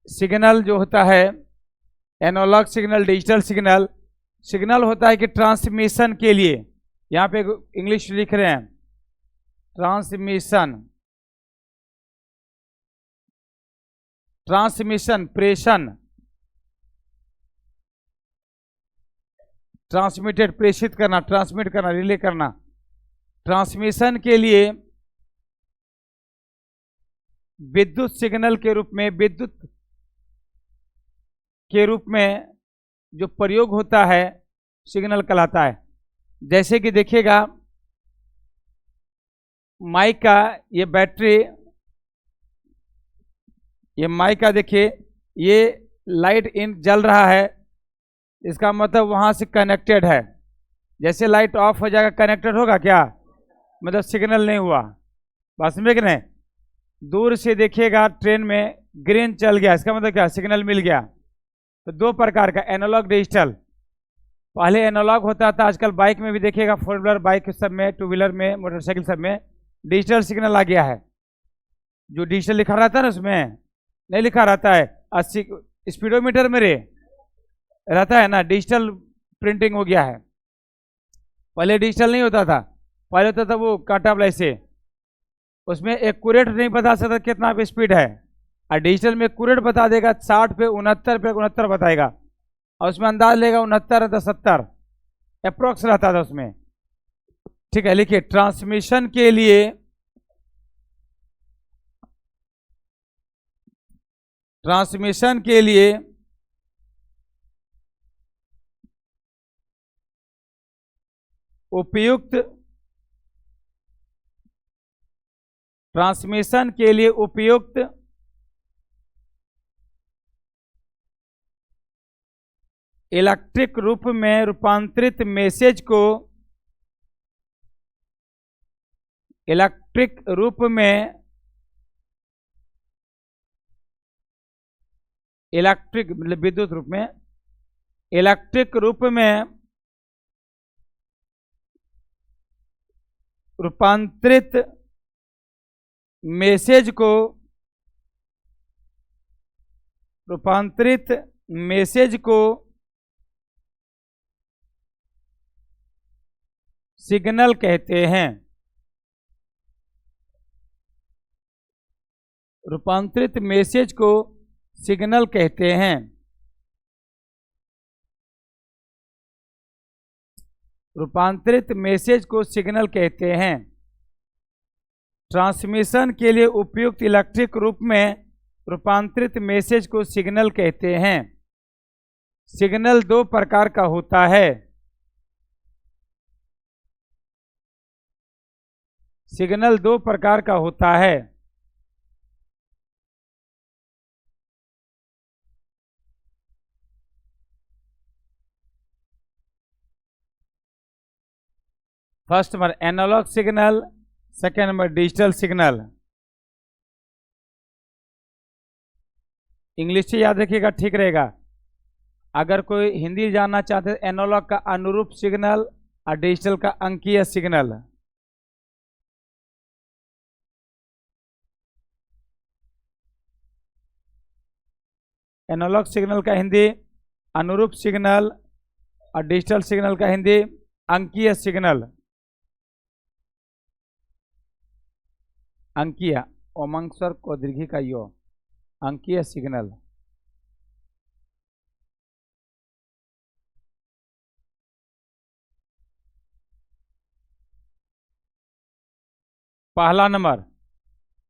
Signal जो होता है, analog signal, digital signal, signal होता है कि ट्रांसमिशन के लिए, यहाँ पे इंग्लिश लिख रहे हैं ट्रांसमिशन, ट्रांसमिशन प्रेषण, ट्रांसमिटेड प्रेषित करना, ट्रांसमिट करना, रिले करना, ट्रांसमिशन के लिए विद्युत सिग्नल के रूप में, विद्युत के रूप में जो प्रयोग होता है सिग्नल कहलाता है। जैसे कि देखिएगा माइक का ये बैटरी, ये माइक का देखिए ये लाइट इन जल रहा है, इसका मतलब वहां से कनेक्टेड है। जैसे लाइट ऑफ हो जाएगा कनेक्टेड होगा क्या, मतलब सिग्नल नहीं हुआ। बात समझे कि नहीं? दूर से देखिएगा ट्रेन में ग्रीन चल गया, इसका मतलब क्या, सिग्नल मिल गया। तो दो प्रकार का, एनालॉग डिजिटल। पहले एनालॉग होता था, आजकल बाइक में भी देखिएगा, 4 व्हीलर बाइक सब में, 2 व्हीलर में, मोटरसाइकिल सब में डिजिटल सिग्नल आ गया है। जो डिजिटल लिखा रहता है ना उसमें नहीं लिखा रहता है, 80 स्पीडोमीटर में रे रहता है ना, डिजिटल प्रिंटिंग हो गया है। पहले डिजिटल नहीं होता था, पहले होता था वो कांटा वाला से, उसमें एक्यूरेट नहीं बता सकता कितना पे स्पीड है, और डिजिटल में एक्यूरेट बता देगा, 60 पे 69 पे 69 बताएगा, और उसमें अंदाज लेगा 69 तो 70 अप्रोक्स रहता था उसमें। ठीक है, लिखिए ट्रांसमिशन के लिए, ट्रांसमिशन के लिए उपयुक्त, ट्रांसमिशन के लिए उपयुक्त इलेक्ट्रिक रूप में रूपांतरित मैसेज को, इलेक्ट्रिक रूप में, इलेक्ट्रिक मतलब विद्युत रूप में, इलेक्ट्रिक रूप में रूपांतरित मैसेज को, रूपांतरित मैसेज को सिग्नल कहते हैं। रूपांतरित मैसेज को सिग्नल कहते हैं। रूपांतरित मैसेज को सिग्नल कहते हैं। ट्रांसमिशन के लिए उपयुक्त इलेक्ट्रिक रूप में रूपांतरित मैसेज को सिग्नल कहते हैं। सिग्नल दो प्रकार का होता है। सिग्नल दो प्रकार का होता है। First number analog signal, second number digital signal. English से याद रखिएगा, ठीक रहेगा। अगर कोई हिंदी जानना चाहते हैं, एनालॉग का अनुरूप सिग्नल और डिजिटल का अंकीय सिग्नल। एनालॉग सिग्नल का हिंदी अनुरूप सिग्नल और डिजिटल सिग्नल का हिंदी अंकीय सिग्नल। अंकीय ओमंग को दीर्घी का यो, अंकीय सिग्नल। पहला नंबर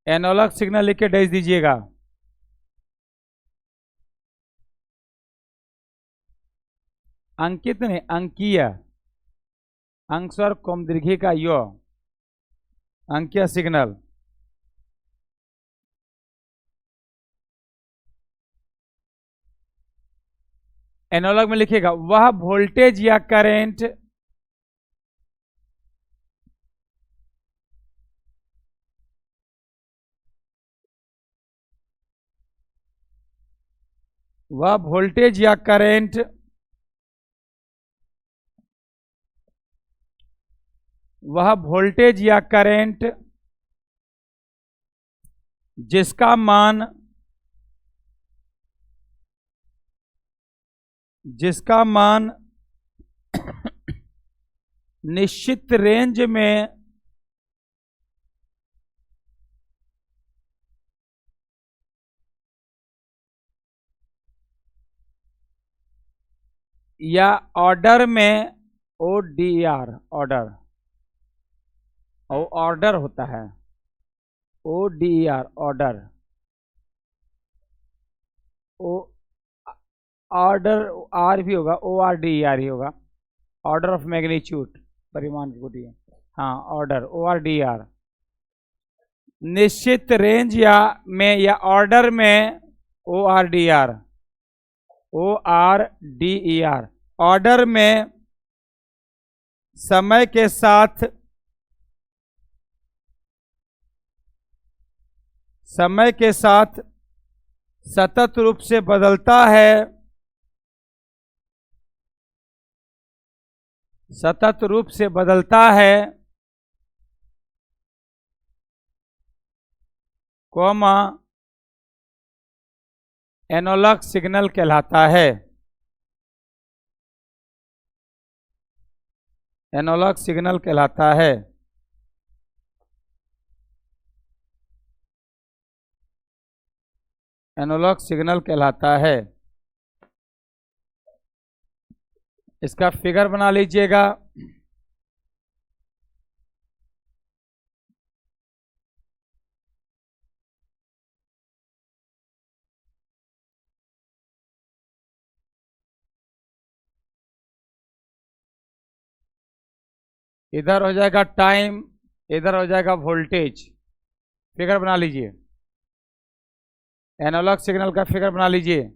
एनालॉग सिग्नल लिख के डैश दीजिएगा। अंकित नहीं, अंकीय, अंक स्वर कोम दीर्घी का यो, अंकीय सिग्नल। एनालॉग में लिखिएगा वह वोल्टेज या करंट वह वोल्टेज या करंट वह वोल्टेज या करंट जिसका मान जिसका मान निश्चित रेंज में या ऑर्डर में ODR ऑर्डर ऑर्डर होता है ODR ऑर्डर ऑर्डर आर भी होगा ORDER ही होगा ऑर्डर ऑफ मैग्नीट्यूड परिमाण की कोटि है। हाँ ऑर्डर ORDER निश्चित रेंज या में या ऑर्डर में ORDER ऑर्डर में समय के साथ सतत रूप से बदलता है, सतत रूप से बदलता है, कॉमा एनालॉग सिग्नल कहलाता है। एनालॉग सिग्नल कहलाता है। एनालॉग सिग्नल कहलाता है। इसका फिगर बना लीजिएगा। इधर हो जाएगा टाइम, इधर हो जाएगा वोल्टेज। फिगर बना लीजिए, एनालॉग सिग्नल का फिगर बना लीजिए।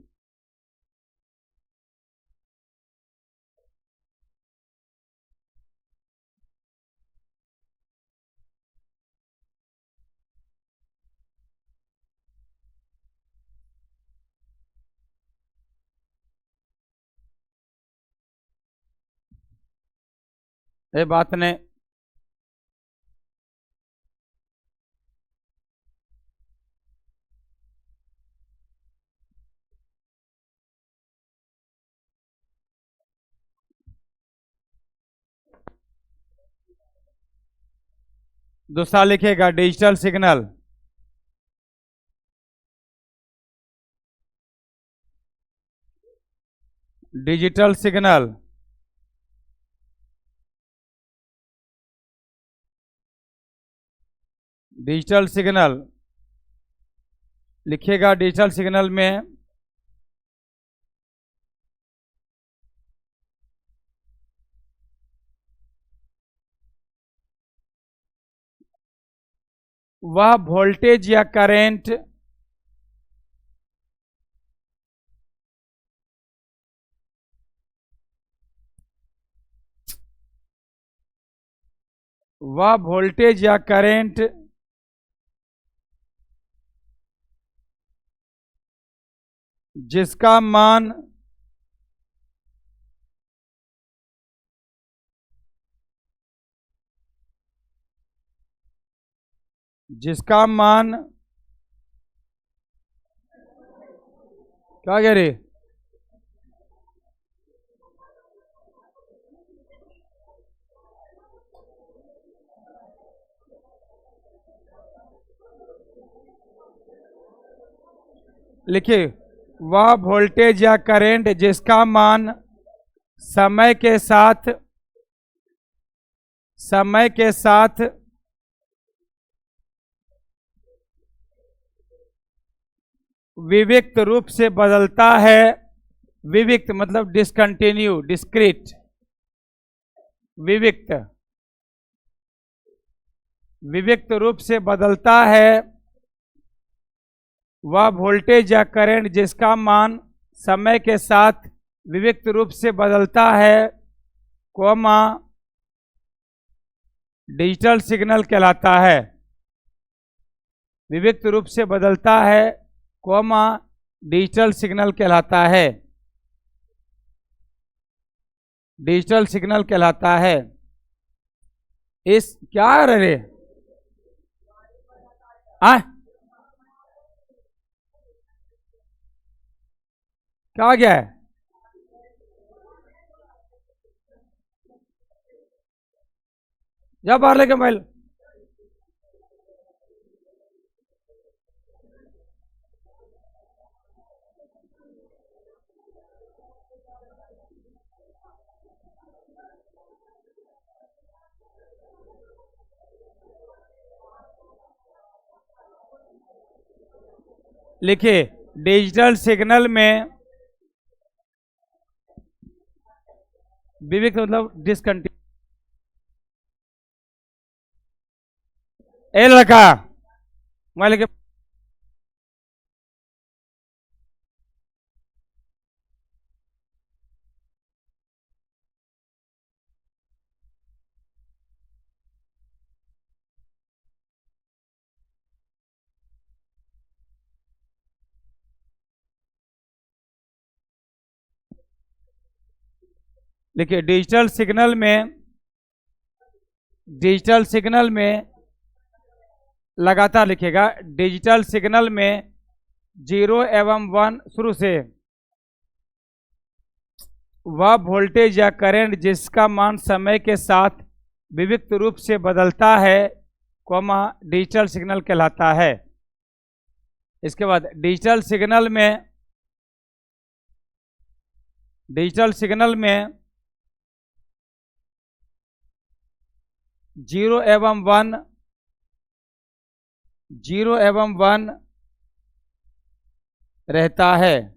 ये बात ने दूसरा लिखेगा digital signal. Digital signal digital signal लिखिएगा। डिजिटल सिग्नल में वह वोल्टेज या करंट वह वोल्टेज या करंट जिसका मान क्या कह रहे, लिखिए वह वोल्टेज या करंट जिसका मान समय के साथ विविक्त रूप से बदलता है। विविक्त मतलब डिसकंटिन्यू, डिस्क्रीट। विविक्त रूप से बदलता है वह वोल्टेज या करंट जिसका मान समय के साथ विविक्त रूप से बदलता है, कॉमा डिजिटल सिग्नल कहलाता है। विविक्त रूप से बदलता है, कॉमा डिजिटल सिग्नल कहलाता है। डिजिटल सिग्नल कहलाता है। इस क्या रे क्या गया है, जा बाहर लेके मोबाइल। लिखिए डिजिटल सिग्नल में विविक्त मतलब डिसकंटिन्यू। ए लड़का मोबाइल के। देखिए डिजिटल सिग्नल में लगातार लिखिएगा। डिजिटल सिग्नल में 0 एवं 1 शुरू से वह वोल्टेज या करंट जिसका मान समय के साथ विविक्त रूप से बदलता है कॉमा डिजिटल सिग्नल कहलाता है। इसके बाद डिजिटल सिग्नल में 0 एवं 1 रहता है।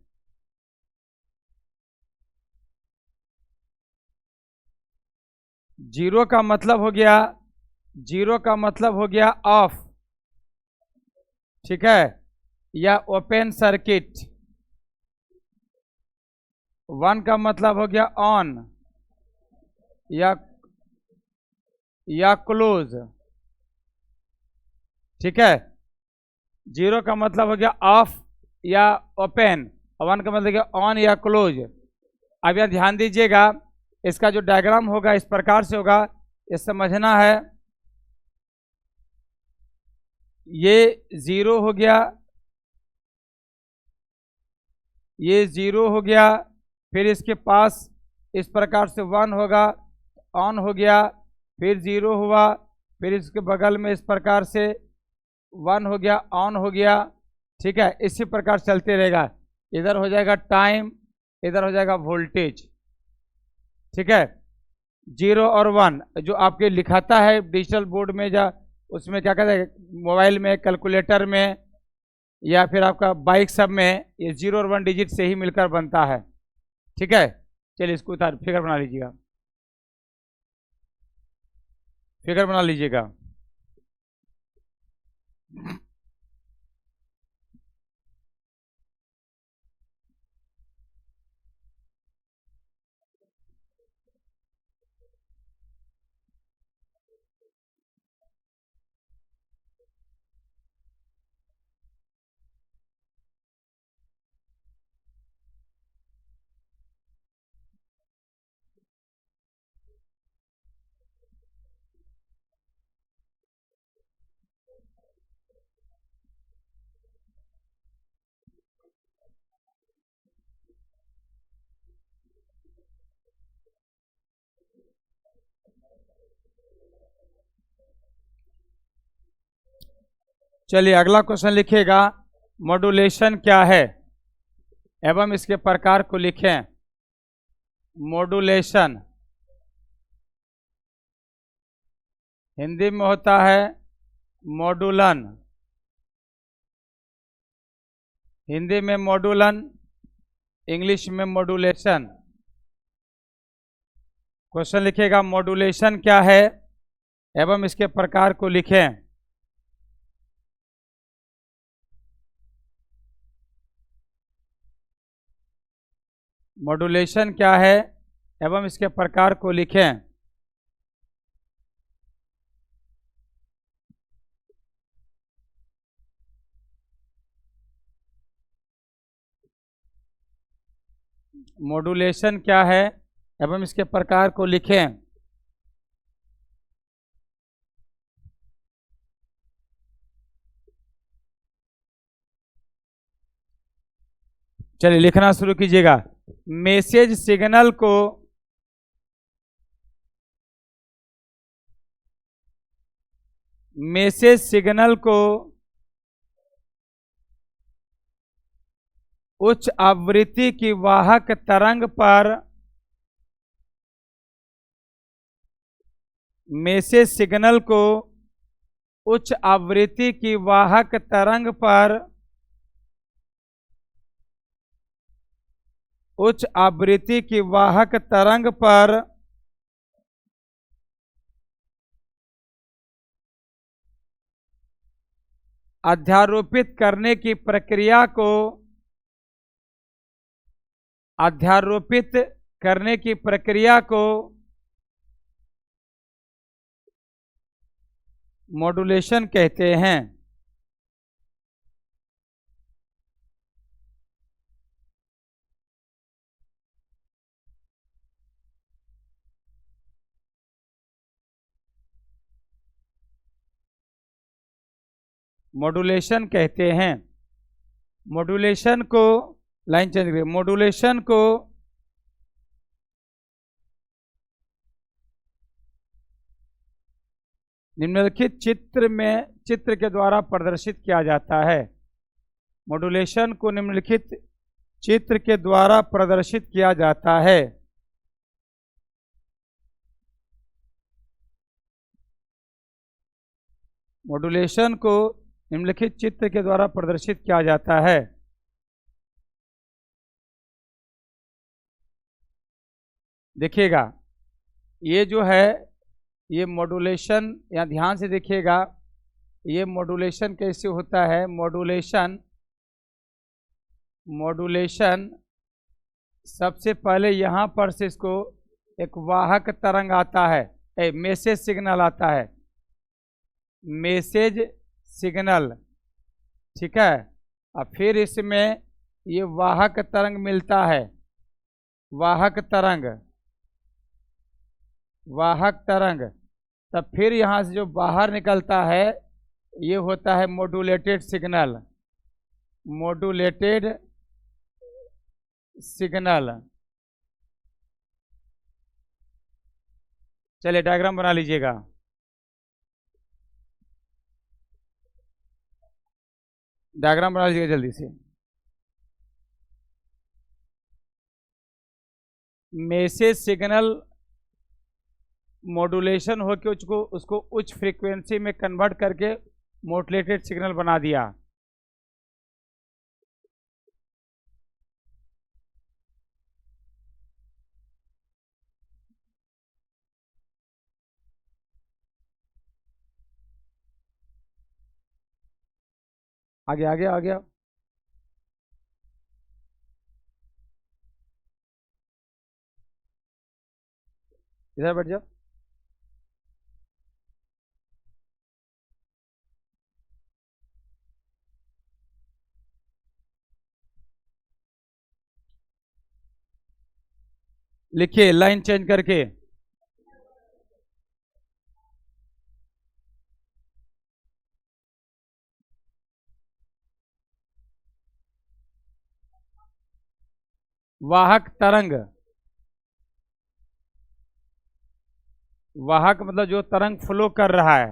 जीरो का मतलब हो गया ऑफ, ठीक है, या ओपन सर्किट। 1 का मतलब हो गया ऑन या क्लोज, ठीक है। 0 का मतलब हो गया ऑफ या ओपन, 1 का मतलब हो गया ऑन या क्लोज। अब यहां ध्यान दीजिएगा, इसका जो डायग्राम होगा इस प्रकार से होगा, ये समझना है। ये 0 हो गया, ये 0 हो गया, फिर इसके पास इस प्रकार से 1 होगा, ऑन हो गया, फिर 0 हुआ, फिर इसके बगल में इस प्रकार से 1 हो गया, ऑन हो गया, ठीक है। इसी प्रकार चलते रहेगा। इधर हो जाएगा टाइम, इधर हो जाएगा वोल्टेज, ठीक है। 0 और 1 जो आपके लिखाता है डिजिटल बोर्ड में, या उसमें क्या कहते हैं, मोबाइल में, कैलकुलेटर में, या फिर आपका बाइक सब में, ये 0 और 1 डिजिट से ही मिलकर बनता है, ठीक है। चलिए इसको उतार, फिगर बना लीजिएगा, फिगर बना लीजिएगा। चलिए अगला क्वेश्चन लिखिएगा, मॉड्यूलेशन क्या है एवं इसके प्रकार को लिखें। मॉड्यूलेशन हिंदी में होता है मॉड्यूलन, हिंदी में मॉड्यूलन, इंग्लिश में मॉड्यूलेशन। क्वेश्चन लिखिएगा मॉड्यूलेशन क्या है एवं इसके प्रकार को लिखें। मॉड्यूलेशन क्या है एवं इसके प्रकार को लिखें। मॉड्यूलेशन क्या है एवं इसके प्रकार को लिखें। चलिए लिखना शुरू कीजिएगा। मैसेज सिग्नल को मैसेज सिग्नल को उच्च आवृत्ति की वाहक तरंग पर मैसेज सिग्नल को उच्च आवृत्ति की वाहक तरंग पर उच्च आवृत्ति की वाहक तरंग पर अध्यारोपित करने की प्रक्रिया को अध्यारोपित करने की प्रक्रिया को मॉड्यूलेशन कहते हैं। मॉड्यूलेशन कहते हैं। मॉड्यूलेशन को लाइन चेंज करिए। मॉड्यूलेशन को निम्नलिखित चित्र के द्वारा प्रदर्शित किया जाता है। मॉड्यूलेशन को निम्नलिखित चित्र के द्वारा प्रदर्शित किया जाता है। मॉड्यूलेशन को निम्नलिखित चित्र के द्वारा प्रदर्शित किया जाता है। देखिएगा, ये जो है ये मॉड्यूलेशन, यहाँ ध्यान से देखिएगा, ये मॉड्यूलेशन कैसे होता है। मॉड्यूलेशन सबसे पहले यहाँ पर से इसको एक वाहक तरंग आता है, मैसेज सिग्नल आता है, मैसेज सिग्नल, ठीक है। अब फिर इसमें ये वाहक तरंग मिलता है, वाहक तरंग। तब फिर यहाँ से जो बाहर निकलता है ये होता है मॉड्यूलेटेड सिग्नल, मॉड्यूलेटेड सिग्नल। चलिए डायग्राम बना लीजिएगा। डायग्राम बना लीजिएगा जल्दी से। मैसेज सिग्नल मॉड्यूलेशन होकर उसको उच्च फ्रीक्वेंसी में कन्वर्ट करके मॉड्यूलेटेड सिग्नल बना दिया। आगे आगे आ गया। इधर बैठ जाओ। लिखिए लाइन चेंज करके। वाहक तरंग, वाहक मतलब जो तरंग फ्लो कर रहा है।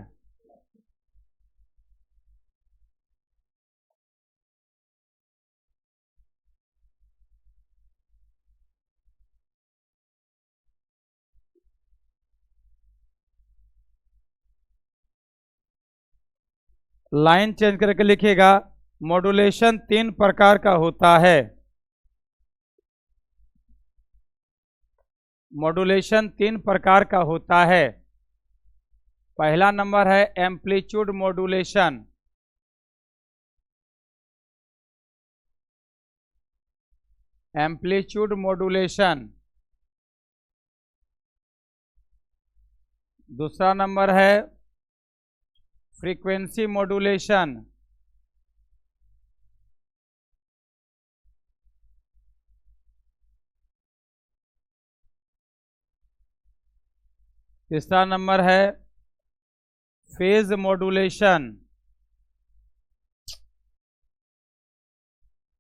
लाइन चेंज करके लिखिएगा। मॉड्यूलेशन 3 प्रकार का होता है। मॉड्यूलेशन 3 प्रकार का होता है। पहला नंबर है एम्पलीट्यूड मॉड्यूलेशन। Amplitude modulation. दूसरा नंबर है फ्रीक्वेंसी मॉड्यूलेशन। तीसरा नंबर है फेज मॉड्यूलेशन।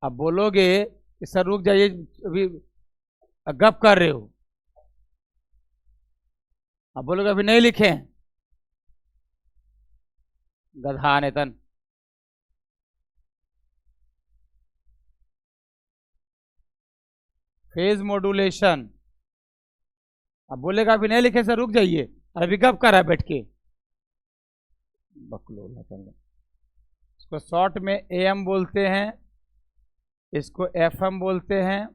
अब बोलोगे कि सर रुक जाइए, अभी गप कर रहे हो। अब बोलोगे अभी नहीं लिखे। गधा नेतन। फेज मॉड्यूलेशन, अब बोलेगा अभी नहीं लिखे सर रुक जाइए, अभी कब कर रहा है बैठ के, बकलोल है। इसको शॉर्ट में एम बोलते हैं, इसको एफएम बोलते हैं,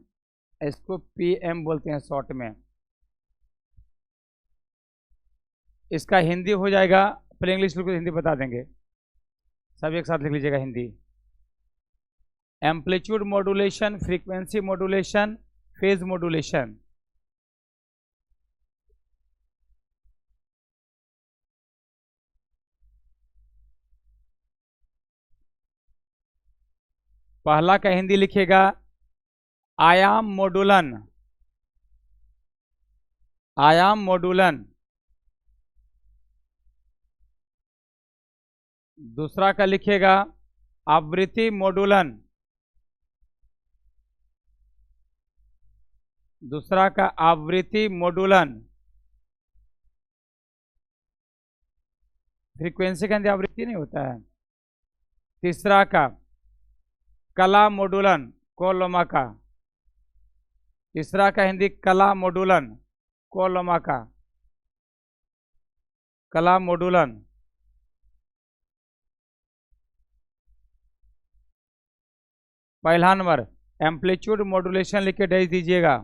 इसको पीएम बोलते हैं शॉर्ट में। इसका हिंदी हो जाएगा, पहले इंग्लिश लिखो हिंदी बता देंगे, सब एक साथ लिख लीजिएगा Hindi. Amplitude modulation, frequency modulation, phase modulation. पहला का हिंदी लिखिएगा आयाम मॉड्यूलन, आयाम मॉड्यूलन। दूसरा का लिखिएगा आवृत्ति मॉड्यूलन, दूसरा का आवृत्ति मॉड्यूलन। फ्रीक्वेंसी के अंदर आवृत्ति नहीं होता है। तीसरा का कला मॉड्यूलन, कोलोमा का, तीसरा का हिंदी कला मॉड्यूलन, कोलोमा का, कला मॉड्यूलन। पहला नंबर एम्पलीट्यूड मॉड्यूलेशन लिख के भेज दीजिएगा।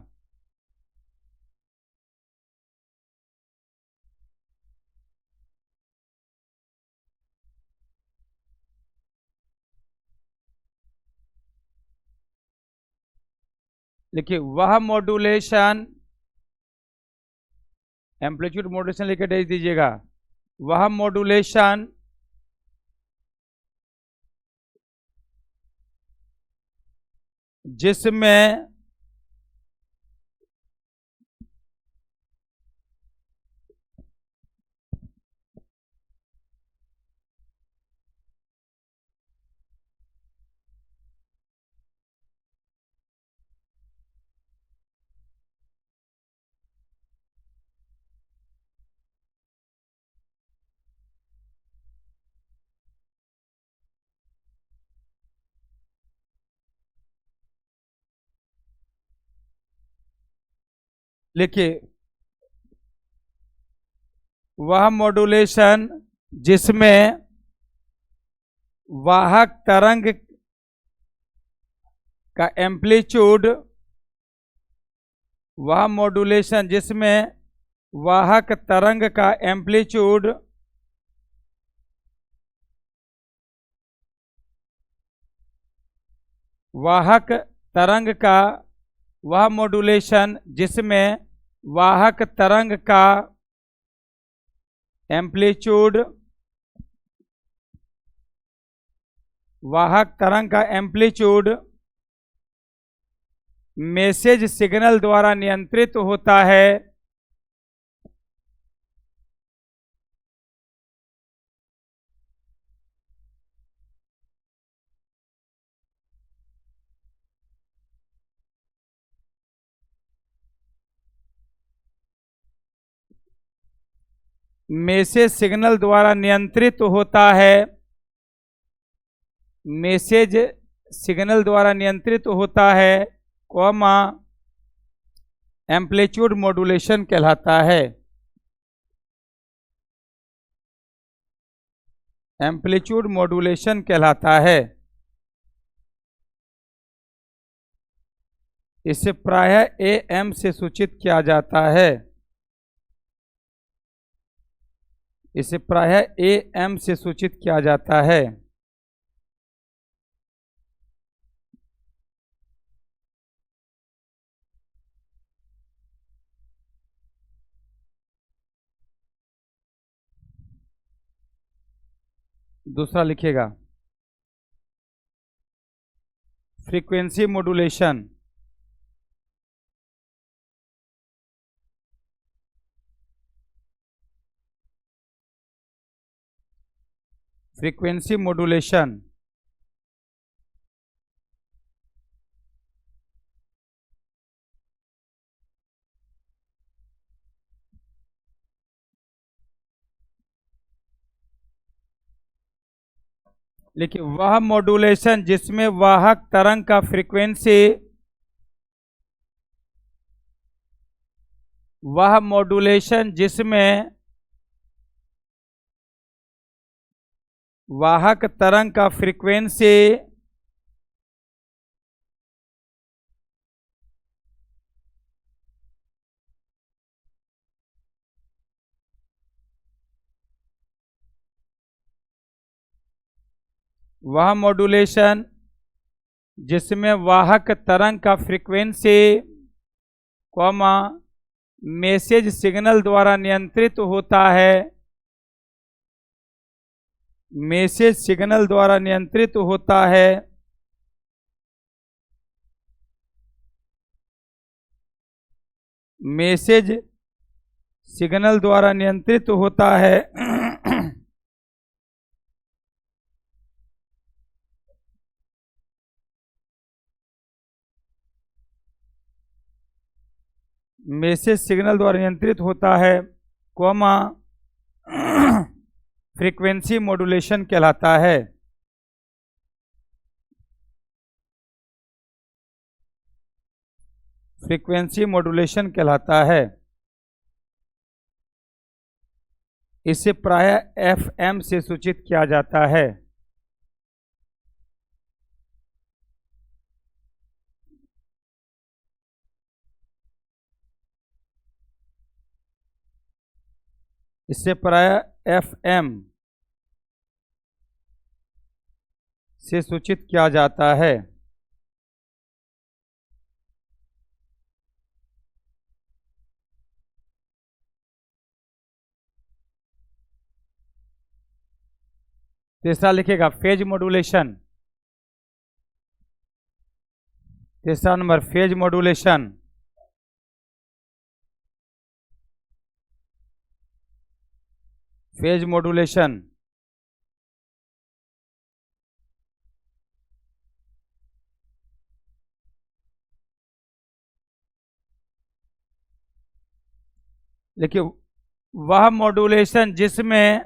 लिखिए वह मॉड्यूलेशन, एम्पलीट्यूड मॉड्यूलेशन लिख के भेज दीजिएगा। वह मॉड्यूलेशन जिसमें लिखिए वह मॉड्यूलेशन जिसमें वाहक तरंग का एम्पलीट्यूड, वह मॉड्यूलेशन जिसमें वाहक तरंग का एम्पलीट्यूड वाहक तरंग का, वह मॉड्यूलेशन जिसमें वाहक तरंग का एम्पलीट्यूड, वाहक तरंग का एम्पलीट्यूड मैसेज सिग्नल द्वारा नियंत्रित होता है, मैसेज सिग्नल द्वारा नियंत्रित होता है, मैसेज सिग्नल द्वारा नियंत्रित होता है, कॉमा एम्पलीट्यूड मॉड्यूलेशन कहलाता है, एम्पलीट्यूड मॉड्यूलेशन कहलाता है। इसे प्रायः एएम से सूचित किया जाता है, इसे प्रायः एएम से सूचित किया जाता है। दूसरा लिखिएगा फ्रीक्वेंसी मॉड्यूलेशन, फ्रीक्वेंसी मॉड्यूलेशन। लेकिन वह मॉड्यूलेशन जिसमें वाहक तरंग का फ्रीक्वेंसी, वह मॉड्यूलेशन जिसमें वाहक तरंग का फ्रीक्वेंसी वह मॉड्यूलेशन जिसमें वाहक तरंग का फ्रीक्वेंसी कॉमा मैसेज सिग्नल द्वारा नियंत्रित होता है, मैसेज सिग्नल द्वारा नियंत्रित होता है, मैसेज सिग्नल द्वारा नियंत्रित होता है मैसेज सिग्नल द्वारा नियंत्रित होता है कॉमा फ्रीक्वेंसी मॉड्यूलेशन कहलाता है। फ्रीक्वेंसी मॉड्यूलेशन कहलाता है। इसे प्रायः एफएम से सूचित किया जाता है। इससे प्रायः एफएम से सूचित किया जाता है। तीसरा लिखेगा फेज मॉड्यूलेशन। तीसरा number phase modulation. Phase modulation देखिए वह मॉड्यूलेशन जिसमें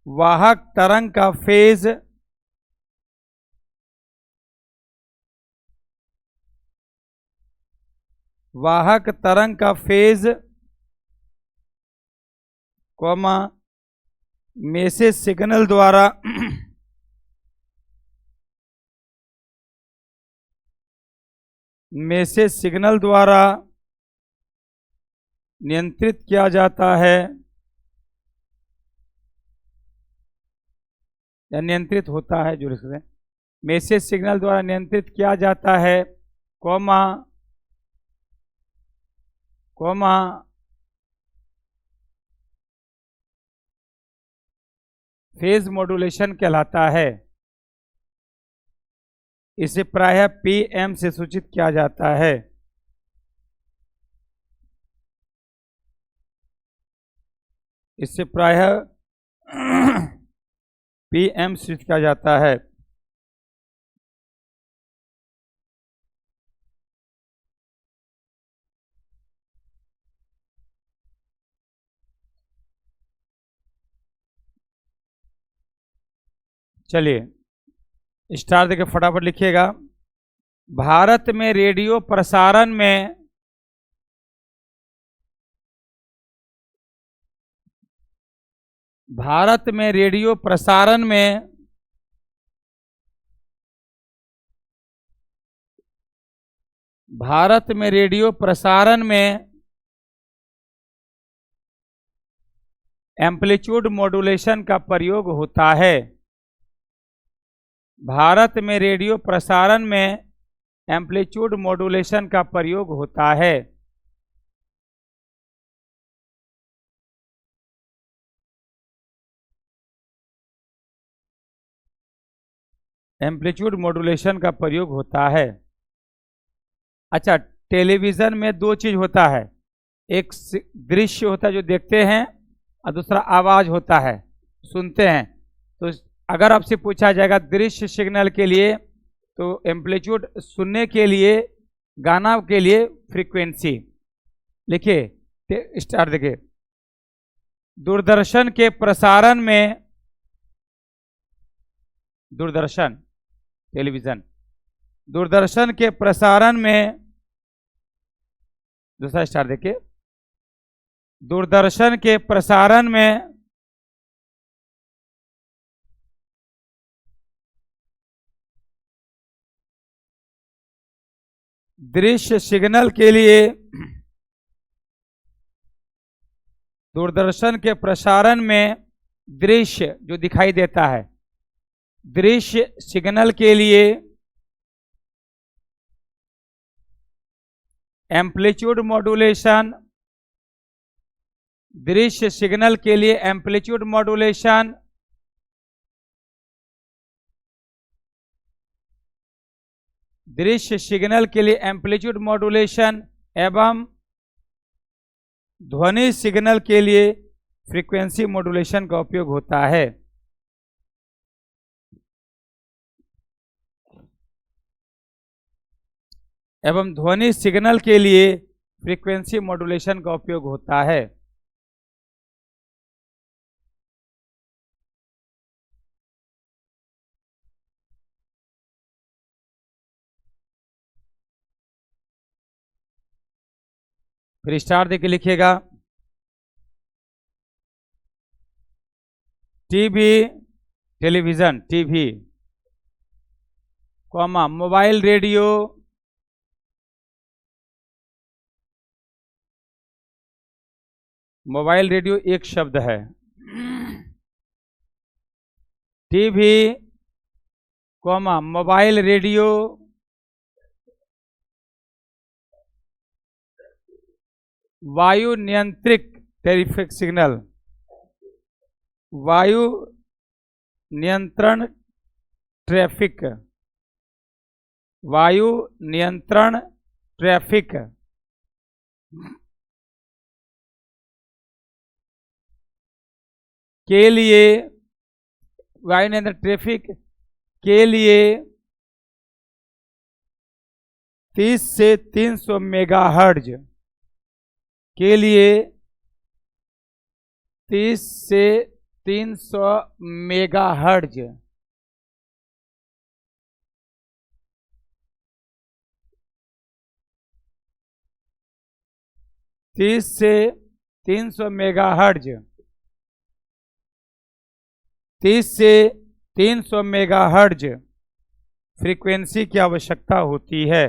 वाहक तरंग का फेज कॉमा मैसेज सिग्नल द्वारा नियंत्रित किया जाता है या नियंत्रित होता है। जो मैसेज सिग्नल द्वारा नियंत्रित किया जाता है कॉमा फेज मॉड्यूलेशन कहलाता है। इसे प्रायः पीएम से सूचित किया जाता है। इससे प्रायः पीएम सूचित किया जाता है। चलिए स्टार देके फटाफट लिखिएगा। भारत में रेडियो प्रसारण में रेडियो प्रसारण में एम्पलीट्यूड मॉड्यूलेशन का प्रयोग होता है। भारत में रेडियो प्रसारण में एम्पलीट्यूड मॉड्यूलेशन का प्रयोग होता है। एम्पलीट्यूड मॉड्यूलेशन का प्रयोग होता है। अच्छा, टेलीविजन में दो चीज होता है, एक दृश्य होता है जो देखते हैं और दूसरा आवाज होता है, सुनते हैं। तो अगर आपसे पूछा जाएगा दृश्य सिग्नल के लिए तो एम्पलीट्यूड सुनने के लिए, गाना के लिए फ्रीक्वेंसी। लिखिए स्टार्ट, देखिए दूरदर्शन के प्रसारण में, दूरदर्शन टेलीविजन, दूरदर्शन के प्रसारण में, दूसरा स्टार देखिए, दूरदर्शन के प्रसारण में दृश्य सिग्नल के लिए, दूरदर्शन के प्रसारण में दृश्य जो दिखाई देता है, दृश्य सिग्नल के लिए एम्पलीट्यूड मॉड्यूलेशन, दृश्य सिग्नल के लिए एम्पलीट्यूड मॉड्यूलेशन दृश्य सिग्नल के लिए एम्पलीट्यूड मॉड्यूलेशन एवं ध्वनि सिग्नल के लिए फ्रीक्वेंसी मॉड्यूलेशन का उपयोग होता है। एवं ध्वनि सिग्नल के लिए फ्रीक्वेंसी मॉड्यूलेशन का उपयोग होता है। फिर स्टार देके लिखिएगा, TV television, TV comma mobile radio, mobile radio एक शब्द है, टीवी कॉमा मोबाइल रेडियो वायु नियंत्रित टेलीफोनिक सिग्नल, वायु नियंत्रण ट्रैफिक, वायु नियंत्रण ट्रैफिक के लिए, वायु नियंत्रण ट्रैफिक के लिए 30 से 300 मेगाहर्ट्ज के लिए 30 से 300 मेगाहर्ट्ज से 300 मेगाहर्ट्ज 30 से 300 मेगाहर्ट्ज फ्रीक्वेंसी की आवश्यकता होती है।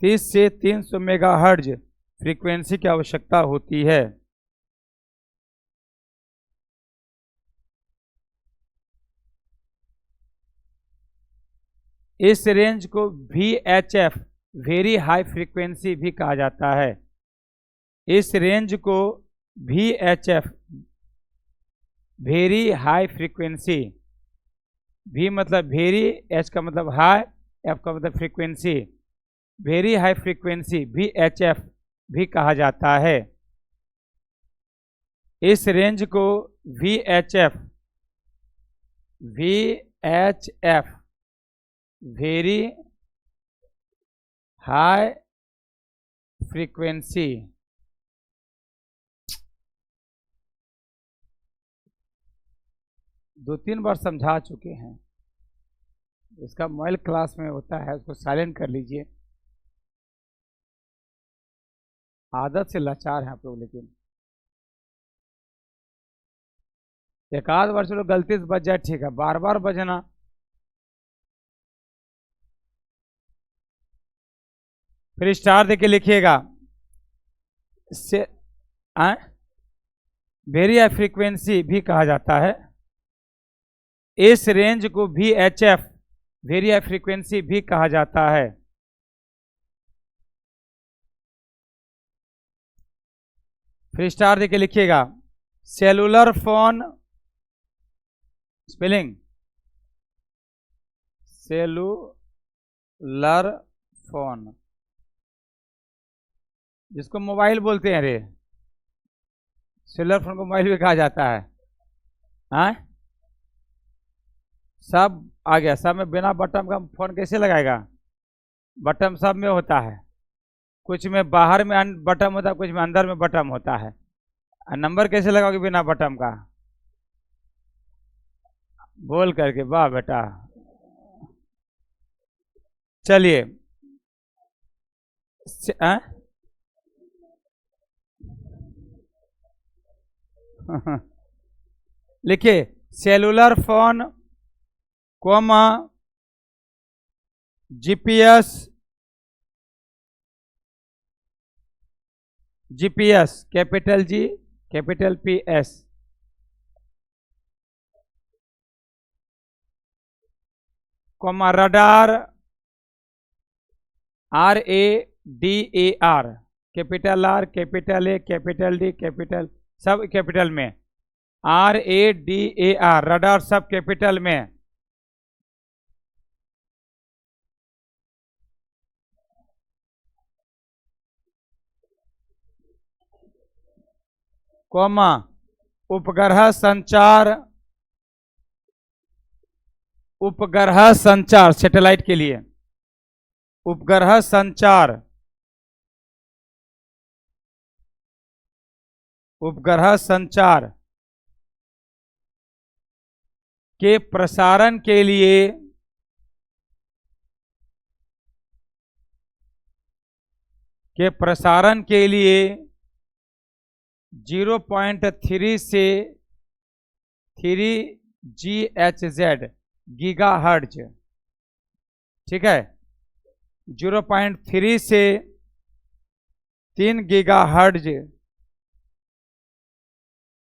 30 से 300 मेगाहर्ट्ज फ्रीक्वेंसी की आवश्यकता होती है। इस रेंज को VHF वेरी हाई फ्रीक्वेंसी भी कहा जाता है। इस रेंज को VHF very high frequency, V मतलब वेरी, H का मतलब हाई, F का मतलब frequency, very high frequency VHF भी कहा जाता है। इस रेंज को VHF वेरी हाई फ्रीक्वेंसी, दो तीन बार समझा चुके हैं। इसका मोबाइल क्लास में होता है, उसको साइलेंट कर लीजिए। आदत से लाचार हैं आप लोग, लेकिन एक आध बार चलो गलती से बच जाए ठीक है, बार बार बजना। फिर स्टार देके लिखिएगा, से वेरी हाई फ्रीक्वेंसी भी कहा जाता है। इस रेंज को VHF वेरी हाई फ्रीक्वेंसी भी कहा जाता है। फिर स्टार देके लिखिएगा, cellular phone, spelling cellular phone, जिसको मोबाइल बोलते हैं रे, सेलुलर फोन को मोबाइल भी कहा जाता है। हाँ, सब आ गया। सब में बिना बटन का फोन कैसे लगाएगा? बटन सब में होता है, कुछ में बाहर में बटन होता है, कुछ में अंदर में बटन होता है। नंबर कैसे लगाओगे बिना बटन का? बोल करके, वाह बेटा। चलिए लिखिए cellular phone comma GPS, GPS capital G capital P S, comma radar R A D A R, capital R capital A capital D capital, सब कैपिटल में, R A D A R radar सब capital में। Comma उपग्रह संचार, उपग्रह संचार satellite के लिए, उपग्रह संचार, उपग्रह संचार के प्रसारण के लिए के प्रसारण के लिए 0.3 से 3 GHz गीगाहर्ट्ज, ठीक है, 0.3 से 3 गीगाहर्ट्ज,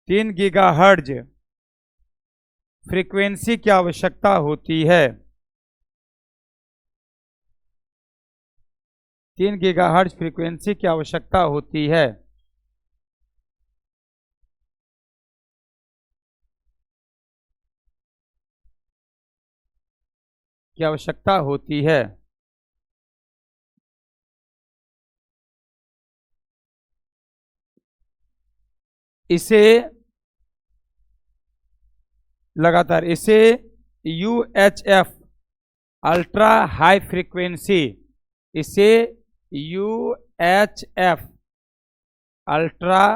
3 गीगाहर्ट्ज फ्रीक्वेंसी की आवश्यकता होती है। 3 गीगाहर्ट्ज फ्रीक्वेंसी की आवश्यकता होती है। की आवश्यकता होती है। इसे लगातार इसे UHF अल्ट्रा हाई फ्रीक्वेंसी, इसे UHF अल्ट्रा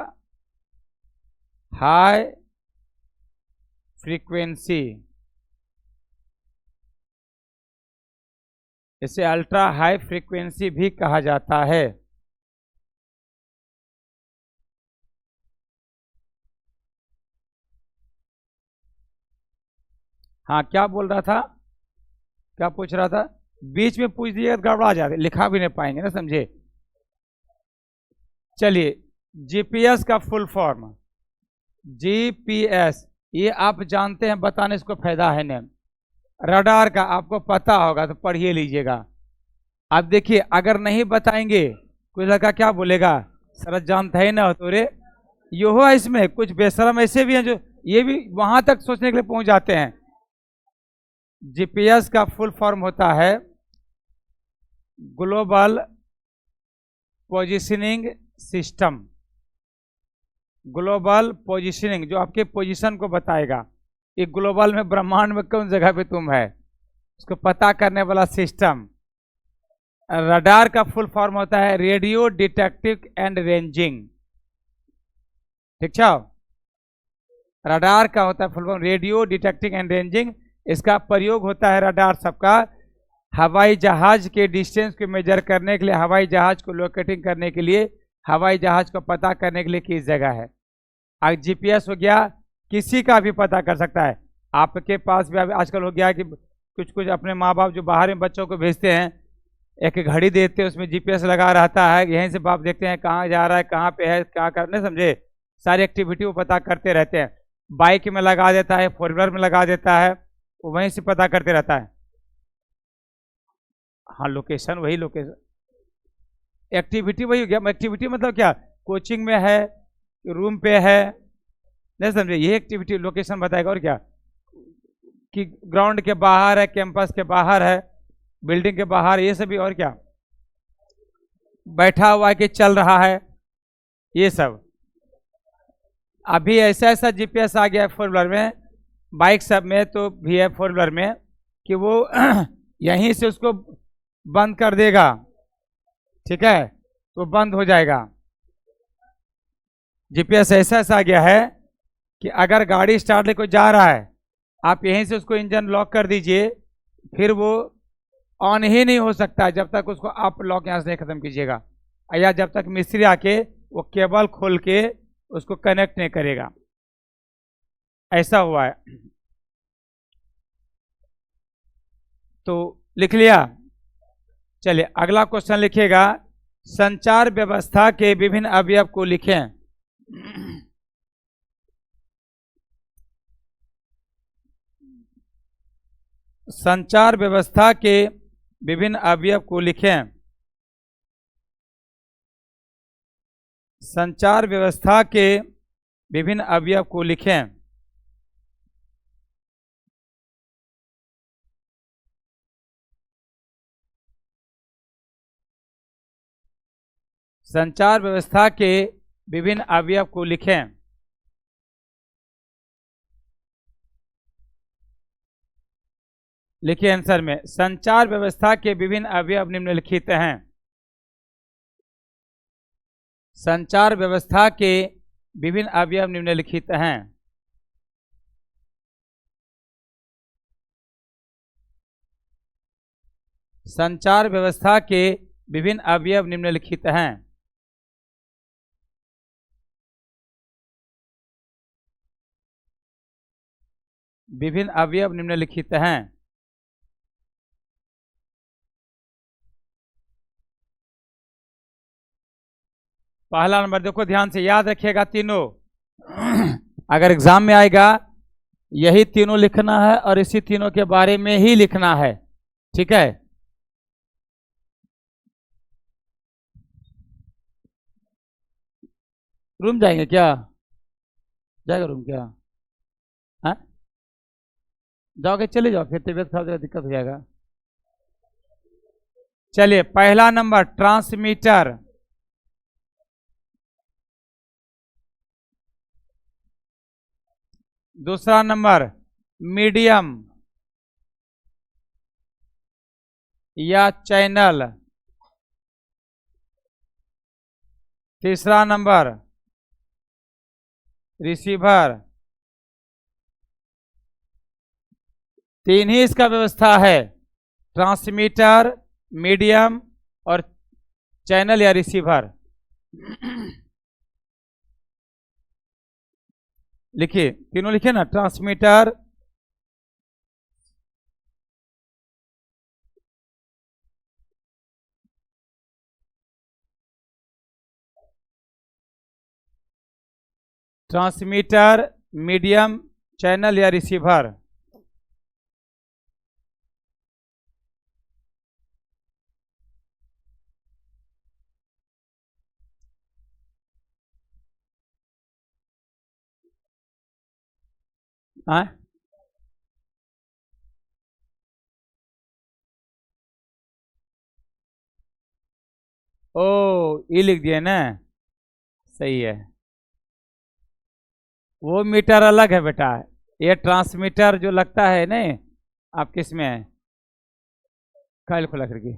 हाई फ्रीक्वेंसी, इसे अल्ट्रा हाई फ्रीक्वेंसी भी कहा जाता है। हाँ, क्या बोल रहा था, क्या पूछ रहा था? बीच में पूछ दिया गड़बड़ा जाते, लिखा भी नहीं पाएंगे ना, समझे। चलिए जीपीएस का फुल फॉर्म, जीपीएस ये आप जानते हैं, बताने इसको फायदा है नहीं। रडार का आपको पता होगा तो पढ़िए लीजिएगा। अब देखिए अगर नहीं बताएंगे कोई लड़का क्या बोलेगा, सर जानता ही ना हो तो रे यो हो। इसमें कुछ बेशरम ऐसे भी हैं जो ये भी वहां तक सोचने के लिए पहुंच जाते हैं। जीपीएस का फुल फॉर्म होता है global positioning system, global positioning जो आपके पोजीशन को बताएगा, ये ग्लोबल में ब्रह्मांड में कौन जगह पे तुम है उसको पता करने वाला सिस्टम। रडार का फुल फॉर्म होता है रेडियो डिटेक्टिव एंड रेंजिंग, ठीक है। रडार का होता है full form radio detecting and ranging. इसका प्रयोग होता है रडार सबका हवाई जहाज के डिस्टेंस को मेजर करने के लिए, हवाई जहाज को लोकेटिंग करने के लिए, हवाई जहाज को पता करने के लिए किस जगह है। आज जीपीएस हो गया, किसी का भी पता कर सकता है। आपके पास भी आजकल हो गया कि कुछ कुछ अपने माँ बाप जो बाहर में बच्चों को भेजते हैं, एक घड़ी देते हैं उसमें जीपीएस लगा रहता है, यहीं से बाप देखते हैं कहाँ जा रहा है, कहाँ पे है, क्या करने, समझे। सारी एक्टिविटी वो पता करते रहते हैं। बाइक में लगा देता है, फोर व्हीलर में लगा देता है, वो वहीं से पता करते रहता है। हाँ, लोकेशन वही, लोकेशन एक्टिविटी वही हो गया। एक्टिविटी मतलब क्या, कोचिंग में है, रूम पे है, नहीं समझे, ये एक्टिविटी लोकेशन बताएगा। और क्या कि ग्राउंड के बाहर है, कैंपस के बाहर है, बिल्डिंग के बाहर, ये सभी। और क्या बैठा हुआ है कि चल रहा है, ये सब। अभी ऐसा ऐसा जीपीएस आ गया है फोर व्हीलर में बाइक सब में तो भी है, फोर व्हीलर में, कि वो यहीं से उसको बंद कर देगा, ठीक है, तो बंद हो जाएगा। जीपीएस ऐसा आ गया है कि अगर गाड़ी स्टार्ट लेकर जा रहा है, आप यहीं से उसको इंजन लॉक कर दीजिए, फिर वो ऑन ही नहीं हो सकता जब तक उसको आप लॉक यहाँ से नहीं खत्म कीजिएगा, या जब तक मिस्त्री आके वो केबल खोल के उसको कनेक्ट नहीं करेगा। ऐसा हुआ है। तो लिख लिया। चलिए अगला क्वेश्चन लिखिएगा, संचार व्यवस्था के विभिन्न अवयव को लिखें। संचार व्यवस्था के विभिन्न अवयव को लिखें। संचार व्यवस्था के विभिन्न अवयव को लिखें। संचार व्यवस्था के विभिन्न अवयव को लिखें। लिखिए आंसर में, संचार व्यवस्था के विभिन्न अवयव निम्नलिखित हैं। संचार व्यवस्था के विभिन्न अवयव निम्नलिखित हैं। संचार व्यवस्था के विभिन्न अवयव निम्नलिखित हैं। विभिन्न अवयव निम्नलिखित हैं। पहला नंबर देखो, ध्यान से याद रखिएगा तीनों। अगर एग्जाम में आएगा यही तीनों लिखना है और इसी तीनों के बारे में ही लिखना है, ठीक है। रूम जाएंगे क्या? जाएगा रूम क्या? हाँ जाओगे, चले जाओ, फिर तबीयत खराब हो जाएगा, दिक्कत हो जाएगा। चलिए पहला नंबर ट्रांसमीटर। दूसरा नंबर मीडियम या चैनल। तीसरा नंबर रिसीवर। तीन ही इसका व्यवस्था है, ट्रांसमीटर, मीडियम और चैनल या रिसीवर। लिखिए, तीनों लिखिए ना, ट्रांसमीटर, ट्रांसमीटर, मीडियम, चैनल या रिसीवर। हाँ ओ, ये लिख दिए ना, सही है। वो मीटर अलग है बेटा, ये ट्रांसमीटर जो लगता है ना, आप किस में है, फाइल खुला करके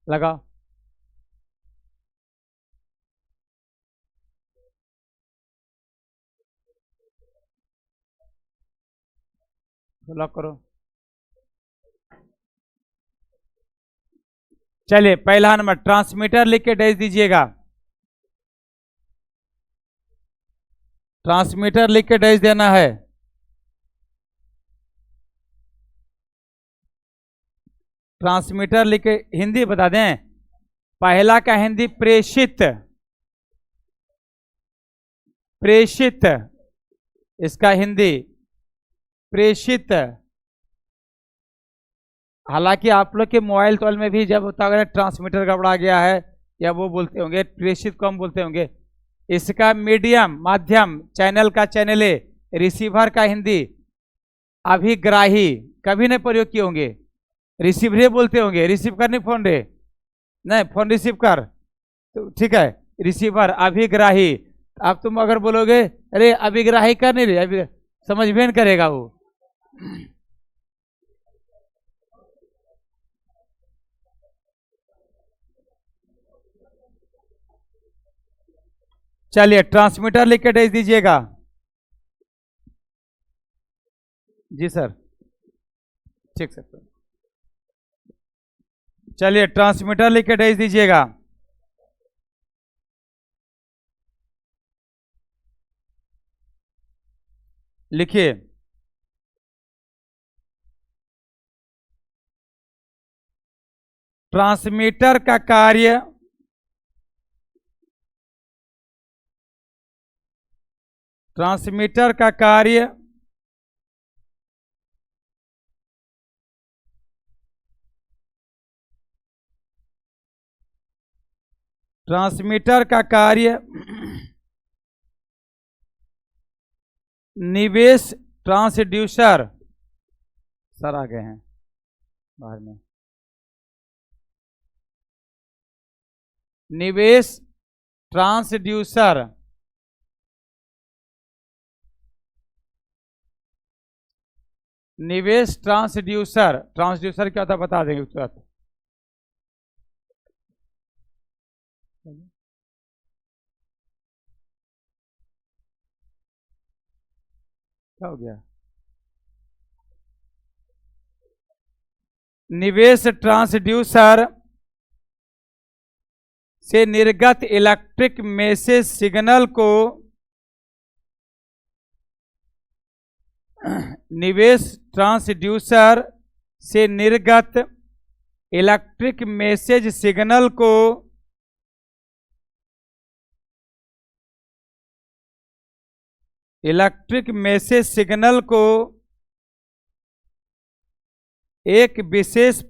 लगाओ। लॉक करो। चलिए पहला नंबर ट्रांसमीटर लिख के डैश दीजिएगा। ट्रांसमीटर लिख के डैश देना है। ट्रांसमीटर लिख के हिंदी बता दें। पहला का हिंदी प्रेषित। प्रेषित इसका हिंदी प्रेषित। हालांकि आप लोग के मोबाइल तौल में भी जब होता है ट्रांसमीटर गड़बड़ा गया है, या वो बोलते होंगे प्रेषित को हम बोलते होंगे। इसका मीडियम माध्यम, चैनल का चैनले, रिसीवर का हिंदी अभिग्राही, कभी नहीं प्रयोग किए होंगे, रिसीवर बोलते होंगे, रिसीव करने फोन रे, नहीं फोन रिसीव कर, तो ठीक है। रिसीवर, अभिग्राही। अब तुम अगर बोलोगे अरे अभिग्राही कर नहीं रहे, अभी समझ में नहीं करेगा वो। चलिए ट्रांसमीटर लिख के भेज दीजिएगा। जी सर, ठीक सर। चलिए ट्रांसमीटर लिख के भेज दीजिएगा। लिखिए, ट्रांसमीटर का कार्य ट्रांसमीटर का कार्य ट्रांसमीटर का कार्य निवेश ट्रांसड्यूसर। सर आ गए हैं बाहर में। निवेश ट्रांसड्यूसर निवेश ट्रांसड्यूसर ट्रांसड्यूसर क्या होता है बता देंगे उसके बाद। क्या हो गया? निवेश ट्रांसड्यूसर से निर्गत इलेक्ट्रिक मैसेज सिग्नल को निवेश ट्रांसड्यूसर से निर्गत इलेक्ट्रिक मैसेज सिग्नल को इलेक्ट्रिक मैसेज सिग्नल को एक विशेष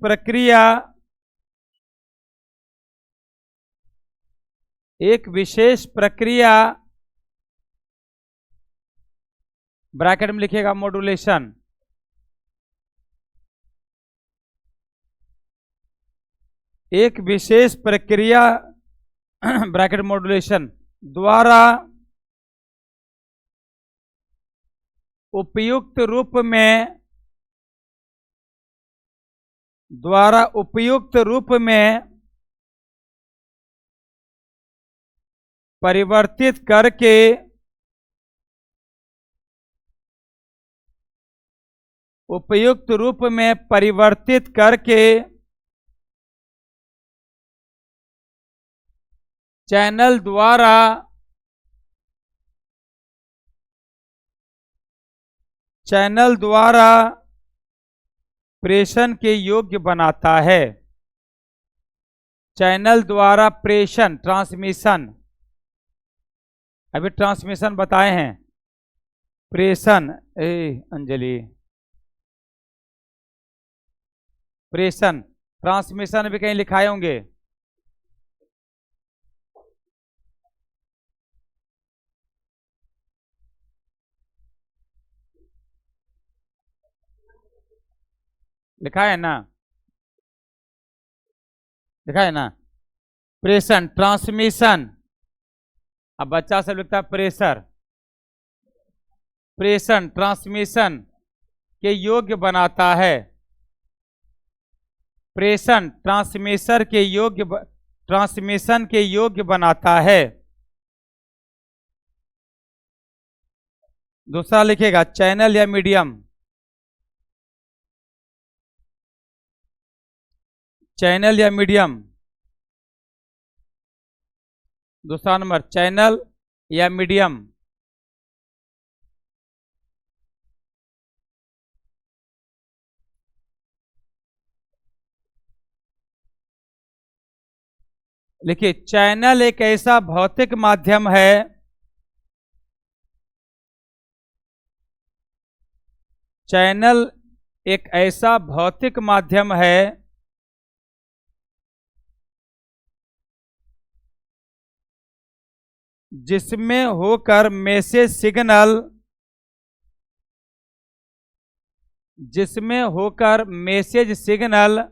प्रक्रिया ब्रैकेट में लिखिएगा मॉड्यूलेशन, एक विशेष प्रक्रिया ब्रैकेट मॉड्यूलेशन द्वारा उपयुक्त रूप में परिवर्तित करके चैनल द्वारा प्रेषण के योग्य बनाता है। चैनल द्वारा प्रेषण ट्रांसमिशन, अभी ट्रांसमिशन बताए हैं, प्रेषण अंजलि प्रेषण ट्रांसमिशन भी कहीं लिखाए होंगे। लिखा है ना, लिखा है ना, प्रेषण ट्रांसमिशन। अब बच्चा सब लिखता है प्रेशर। प्रेषण ट्रांसमिशन के योग्य बनाता है। प्रेषण ट्रांसमिशन के योग्य बनाता है। दूसरा लिखेगा चैनल या मीडियम। चैनल या मीडियम, दूसरा नंबर चैनल या मीडियम। देखिए चैनल एक ऐसा भौतिक माध्यम है चैनल एक ऐसा भौतिक माध्यम है जिसमें होकर मैसेज सिग्नल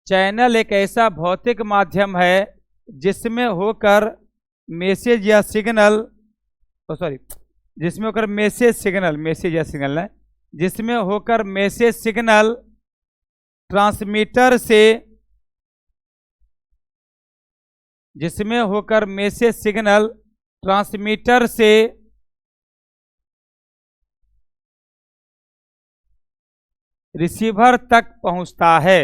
चैनल एक ऐसा भौतिक माध्यम है जिसमें होकर मैसेज या सिग्नल, जिसमें होकर मैसेज या सिग्नल है, जिसमें होकर मैसेज सिग्नल ट्रांसमीटर से, जिसमें होकर मैसेज सिग्नल ट्रांसमीटर से रिसीवर तक पहुंचता है।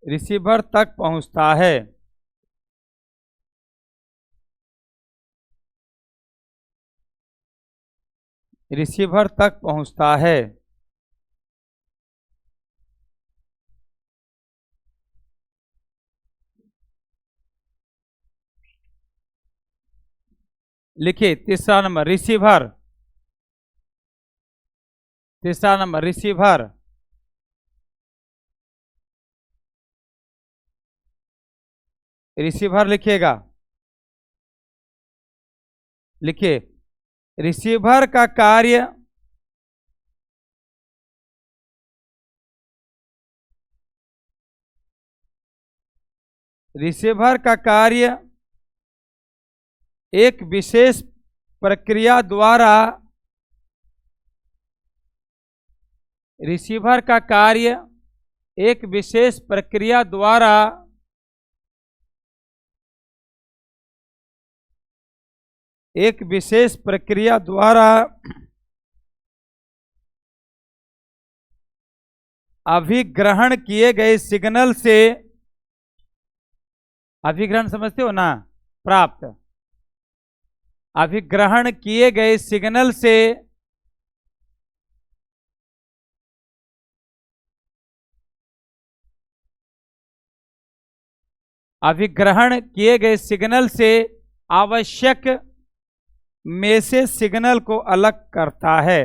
रिसीवर तक पहुंचता है। रिसीवर तक पहुंचता है। लिखिए तीसरा नंबर रिसीवर। तीसरा नंबर रिसीवर। रिसीवर लिखिएगा। लिखिए रिसीवर का कार्य एक विशेष प्रक्रिया द्वारा रिसीवर का कार्य एक विशेष प्रक्रिया द्वारा अभिग्रहण किए गए सिग्नल से, अभिग्रहण समझते हो ना, प्राप्त, अभिग्रहण किए गए सिग्नल से आवश्यक मैसेज सिग्नल को अलग करता है।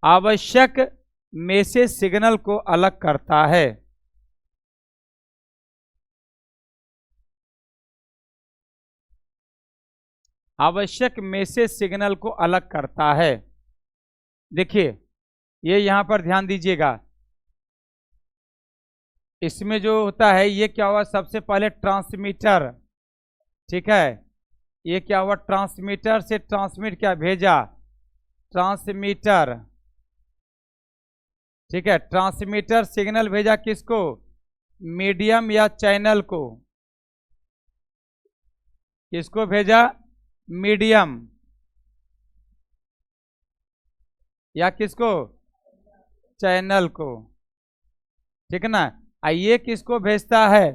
आवश्यक मैसेज सिग्नल को अलग करता है। आवश्यक मैसेज सिग्नल को अलग करता है। देखिए ये यहां पर ध्यान दीजिएगा, इसमें जो होता है ये क्या हुआ, सबसे पहले ट्रांसमीटर, ठीक है, ये क्या हुआ, ट्रांसमीटर से ट्रांसमिट क्या भेजा, ट्रांसमीटर, ठीक है, ट्रांसमीटर सिग्नल भेजा किसको, मीडियम या चैनल को, किसको भेजा, मीडियम या किसको, चैनल को, ठीक है ना। ये किसको भेजता है,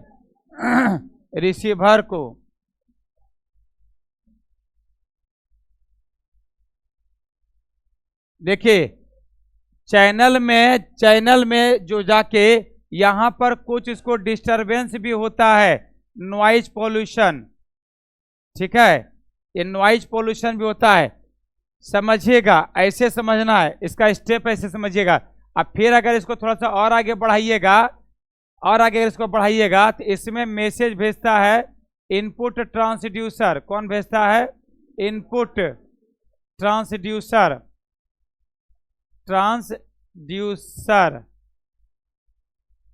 रिसीवर को। देखिए चैनल में जो जाके यहां पर कुछ इसको डिस्टरबेंस भी होता है, नॉइज पोल्यूशन, ठीक है, ये नॉइज पोल्यूशन भी होता है, समझिएगा, ऐसे समझना है, इसका स्टेप ऐसे समझिएगा। अब फिर अगर इसको थोड़ा सा और आगे बढ़ाइएगा, इसको बढ़ाइएगा तो इसमें मैसेज भेजता है इनपुट ट्रांसड्यूसर। कौन भेजता है, इनपुट ट्रांसड्यूसर,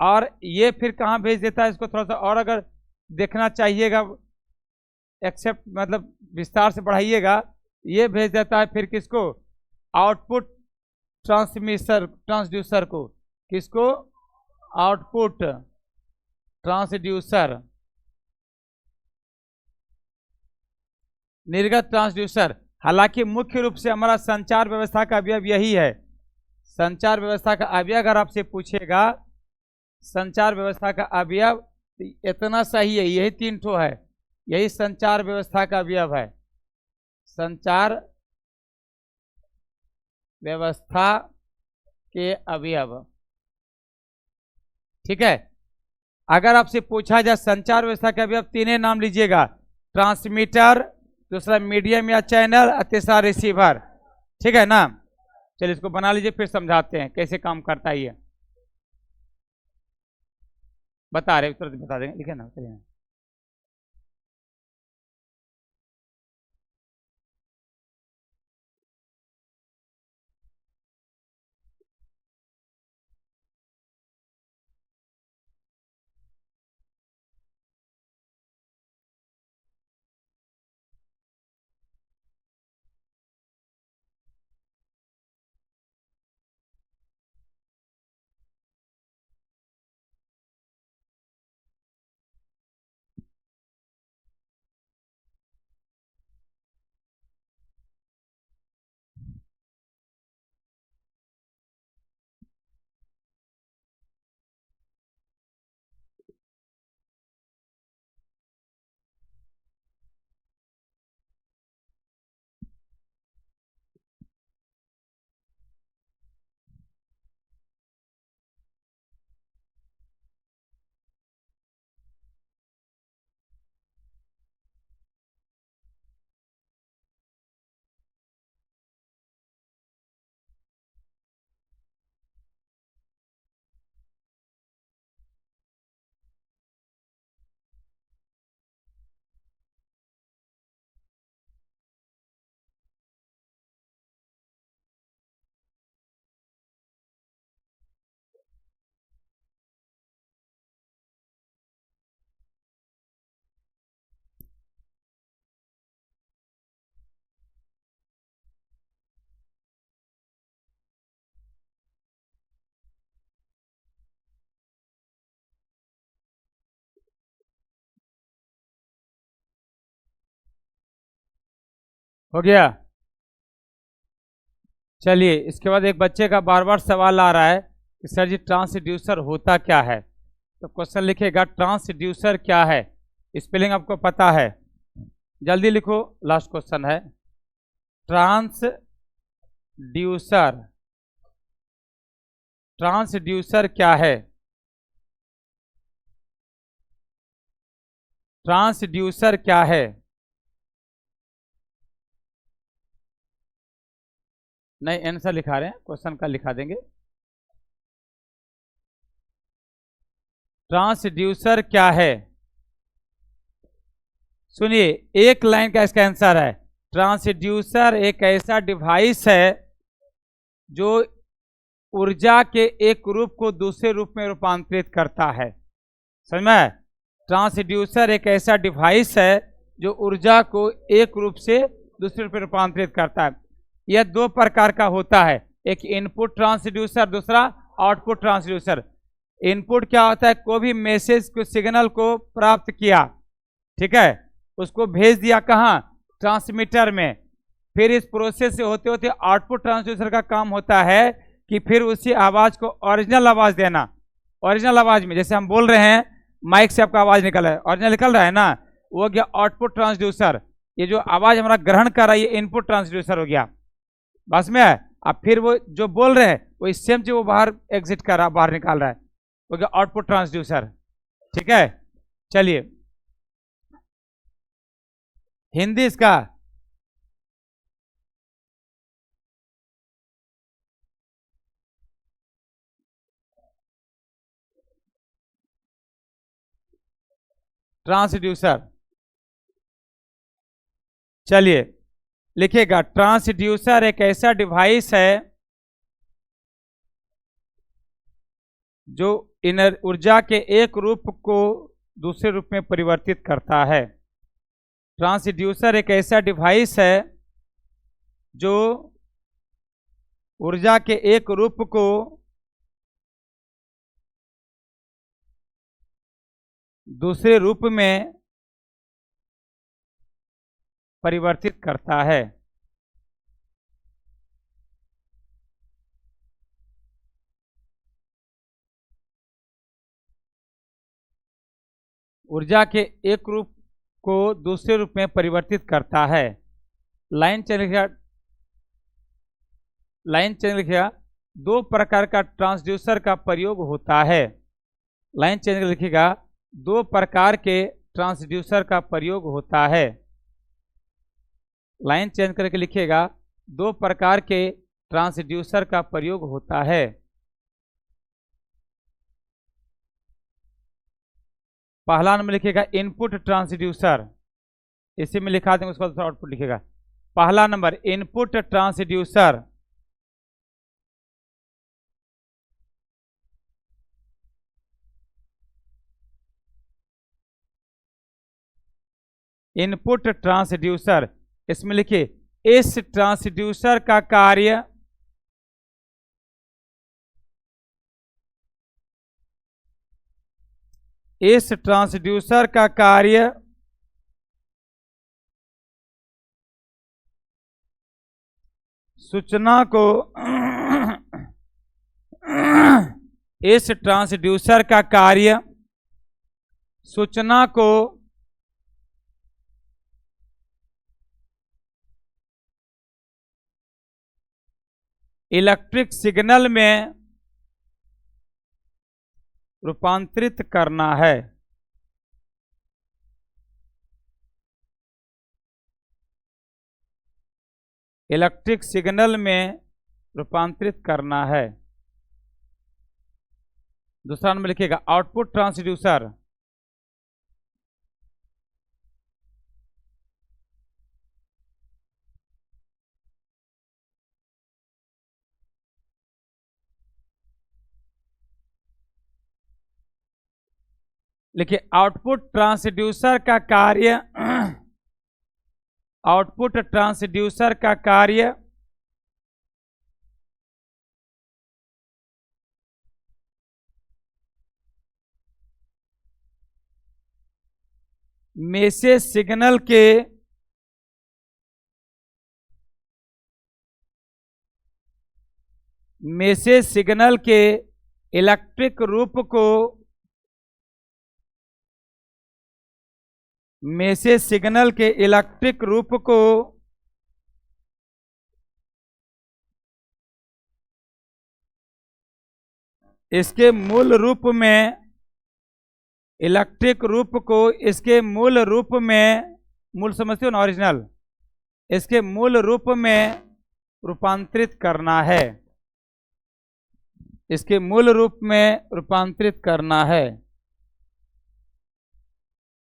और ये फिर कहां भेज देता है, इसको थोड़ा सा और अगर देखना चाहिएगा, एक्सेप्ट मतलब विस्तार से बढ़ाइएगा, ये भेज देता है फिर किसको, आउटपुट ट्रांसड्यूसर को, किसको, आउटपुट ट्रांसड्यूसर, निर्गत ट्रांसड्यूसर। हालांकि मुख्य रूप से हमारा संचार व्यवस्था का अवयव यही है। संचार व्यवस्था का अवयव अगर आपसे पूछेगा, संचार व्यवस्था का अवयव इतना सही है, यही 3 ठो है, यही संचार व्यवस्था का अवयव है, संचार व्यवस्था के अवयव, ठीक है। अगर आपसे पूछा जाए संचार व्यवस्था के अवयव 3 नाम लीजिएगा, ट्रांसमीटर, दूसरा मीडियम या चैनल, और तीसरा रिसीवर, ठीक है ना। चलिए इसको बना लीजिए, फिर समझाते हैं कैसे काम करता है ये, बता रहे तुरंत बता देंगे, लिखे ना, चलिए। हो गया। चलिए, इसके बाद एक बच्चे का बार बार सवाल आ रहा है कि सर जी ट्रांसड्यूसर होता क्या है। तो क्वेश्चन लिखेगा ट्रांसड्यूसर क्या है। स्पेलिंग आपको पता है, जल्दी लिखो, लास्ट क्वेश्चन है। ट्रांसड्यूसर, ट्रांसड्यूसर क्या है। ट्रांसड्यूसर क्या है। नहीं, आंसर लिखा रहे हैं, क्वेश्चन का लिखा देंगे। ट्रांसड्यूसर क्या है, सुनिए, एक लाइन का इसका आंसर है। ट्रांसड्यूसर एक ऐसा डिवाइस है जो ऊर्जा के एक रूप को दूसरे रूप में रूपांतरित करता है। समझ में? ट्रांसड्यूसर एक ऐसा डिवाइस है जो ऊर्जा को एक रूप से दूसरे रूप में रूपांतरित करता है। यह दो प्रकार का होता है, एक इनपुट ट्रांसड्यूसर, दूसरा आउटपुट ट्रांसड्यूसर। इनपुट क्या होता है, कोई भी मैसेज को, सिग्नल को प्राप्त किया, ठीक है, उसको भेज दिया कहाँ, ट्रांसमीटर में। फिर इस प्रोसेस से होते होते आउटपुट ट्रांसड्यूसर का काम होता है कि फिर उसी आवाज को ओरिजिनल आवाज देना। ओरिजिनल आवाज में जैसे हम बोल रहे हैं, माइक से आपका आवाज निकल रहा है, ओरिजिनल निकल रहा है ना, वो हो गया आउटपुट ट्रांसड्यूसर। ये जो आवाज हमारा ग्रहण कर रहा है, ये इनपुट ट्रांसड्यूसर हो गया। बस में है। अब फिर वो जो बोल रहे हैं वो इस सेम जो वो बाहर एग्जिट कर रहा है, बाहर निकाल रहा है, वो गया आउटपुट ट्रांसड्यूसर। ठीक है, चलिए हिंदी इसका ट्रांसड्यूसर। चलिए लिखिएगा, ट्रांसड्यूसर एक ऐसा डिवाइस है जो ऊर्जा के एक रूप को दूसरे रूप में परिवर्तित करता है। ट्रांसड्यूसर एक ऐसा डिवाइस है जो ऊर्जा के एक रूप को दूसरे रूप में परिवर्तित करता है। ऊर्जा के एक रूप को दूसरे रूप में परिवर्तित करता है। लाइन चल गया, लाइन चल गया, दो प्रकार का ट्रांसड्यूसर का प्रयोग होता है। लाइन चेंज लिखिएगा, दो प्रकार के ट्रांसड्यूसर का प्रयोग होता है। लाइन चेंज करके लिखिएगा, दो प्रकार के ट्रांसड्यूसर का प्रयोग होता है। पहला नंबर लिखिएगा इनपुट ट्रांसड्यूसर, इसी में लिखा देंगे, उसके बाद आउटपुट लिखिएगा। पहला number input transducer. Input transducer, इसमें लिखिए इस ट्रांसड्यूसर का कार्य इस ट्रांसड्यूसर का कार्य सूचना को इस ट्रांसड्यूसर का कार्य सूचना को इलेक्ट्रिक सिग्नल में रूपांतरित करना है। इलेक्ट्रिक सिग्नल में रूपांतरित करना है। दूसरा नंबर लिखिएगा आउटपुट ट्रांसड्यूसर। लिखिए आउटपुट ट्रांसड्यूसर का कार्य आउटपुट ट्रांसड्यूसर का कार्य मैसेज सिग्नल के में से सिग्नल के इलेक्ट्रिक रूप को इसके मूल रूप में मूल समझते हो ना, ओरिजिनल, इसके मूल रूप में रूपांतरित करना है।